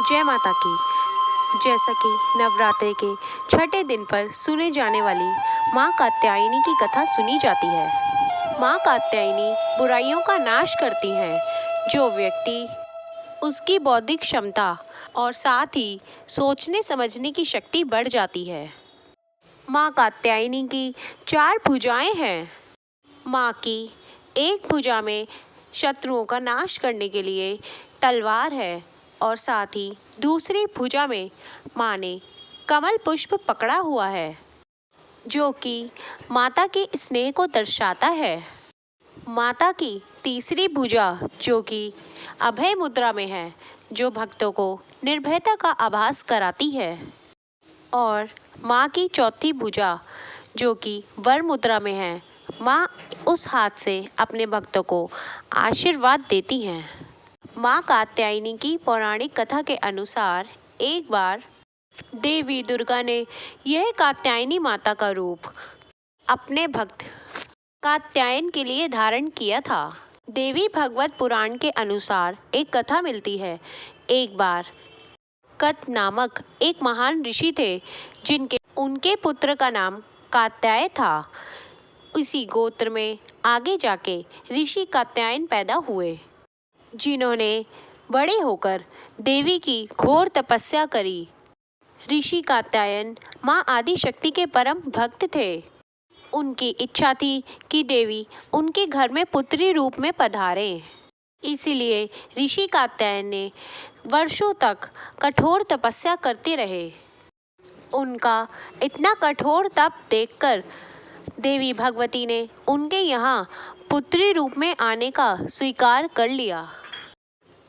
जय माता की। जैसा कि नवरात्रि के छठे दिन पर सुने जाने वाली माँ कात्यायनी की कथा सुनी जाती है। माँ कात्यायनी बुराइयों का नाश करती हैं। जो व्यक्ति उसकी बौद्धिक क्षमता और साथ ही सोचने समझने की शक्ति बढ़ जाती है। माँ कात्यायनी की 4 भुजाएं हैं। माँ की एक भुजा में शत्रुओं का नाश करने के लिए तलवार है और साथ ही दूसरी भुजा में माँ ने कमल पुष्प पकड़ा हुआ है, जो कि माता के स्नेह को दर्शाता है। माता की तीसरी भुजा जो कि अभय मुद्रा में है, जो भक्तों को निर्भयता का आभास कराती है। और माँ की चौथी भुजा जो कि वर मुद्रा में है, माँ उस हाथ से अपने भक्तों को आशीर्वाद देती हैं। माँ कात्यायनी की पौराणिक कथा के अनुसार एक बार देवी दुर्गा ने यह कात्यायनी माता का रूप अपने भक्त कात्यायन के लिए धारण किया था। देवी भागवत पुराण के अनुसार एक कथा मिलती है। एक बार कत नामक एक महान ऋषि थे, उनके पुत्र का नाम कात्याय था। इसी गोत्र में आगे जाके ऋषि कात्यायन पैदा हुए, जिन्होंने बड़े होकर देवी की घोर तपस्या करी। ऋषि कात्यायन माँ आदि शक्ति के परम भक्त थे। उनकी इच्छा थी कि देवी उनके घर में पुत्री रूप में पधारे। इसीलिए ऋषि कात्यायन ने वर्षों तक कठोर तपस्या करते रहे। उनका इतना कठोर तप देखकर देवी भगवती ने उनके यहाँ पुत्री रूप में आने का स्वीकार कर लिया।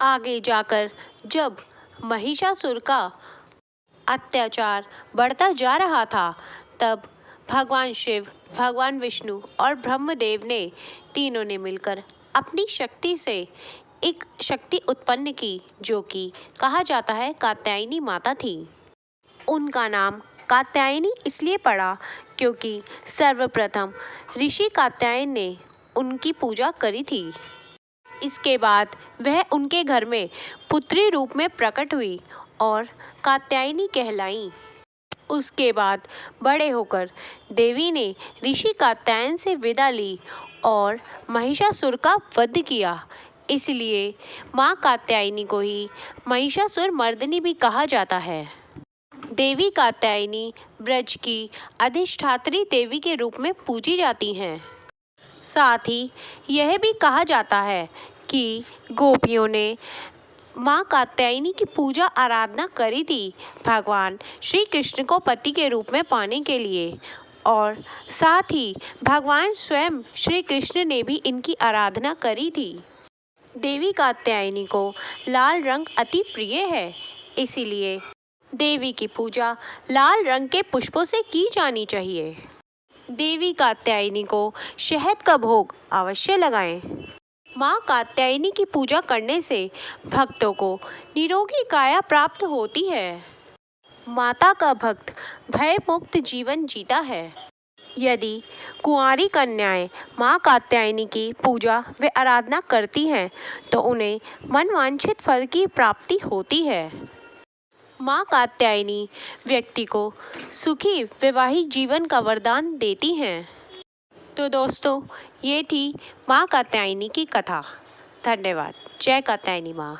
आगे जाकर जब महिषासुर का अत्याचार बढ़ता जा रहा था, तब भगवान शिव, भगवान विष्णु और ब्रह्मदेव ने तीनों ने मिलकर अपनी शक्ति से एक शक्ति उत्पन्न की, जो कि कहा जाता है कात्यायनी माता थी। उनका नाम कात्यायनी इसलिए पड़ा क्योंकि सर्वप्रथम ऋषि कात्यायन ने उनकी पूजा करी थी। इसके बाद वह उनके घर में पुत्री रूप में प्रकट हुई और कात्यायनी कहलाई। उसके बाद बड़े होकर देवी ने ऋषि कात्यायन से विदा ली और महिषासुर का वध किया। इसलिए माँ कात्यायनी को ही महिषासुर मर्दिनी भी कहा जाता है। देवी कात्यायनी ब्रज की अधिष्ठात्री देवी के रूप में पूजी जाती हैं। साथ ही यह भी कहा जाता है कि गोपियों ने माँ कात्यायनी की पूजा आराधना करी थी भगवान श्री कृष्ण को पति के रूप में पाने के लिए, और साथ ही भगवान स्वयं श्री कृष्ण ने भी इनकी आराधना करी थी। देवी कात्यायनी को लाल रंग अति प्रिय है, इसीलिए देवी की पूजा लाल रंग के पुष्पों से की जानी चाहिए। देवी कात्यायनी को शहद का भोग अवश्य लगाएं। माँ कात्यायनी की पूजा करने से भक्तों को निरोगी काया प्राप्त होती है। माता का भक्त भय मुक्त जीवन जीता है। यदि कुंवारी कन्याएं माँ कात्यायनी की पूजा व आराधना करती हैं, तो उन्हें मनवांछित फल की प्राप्ति होती है। माँ कात्यायनी व्यक्ति को सुखी वैवाहिक जीवन का वरदान देती हैं। तो दोस्तों, ये थी माँ कात्यायनी की कथा। धन्यवाद। जय कात्यायनी माँ।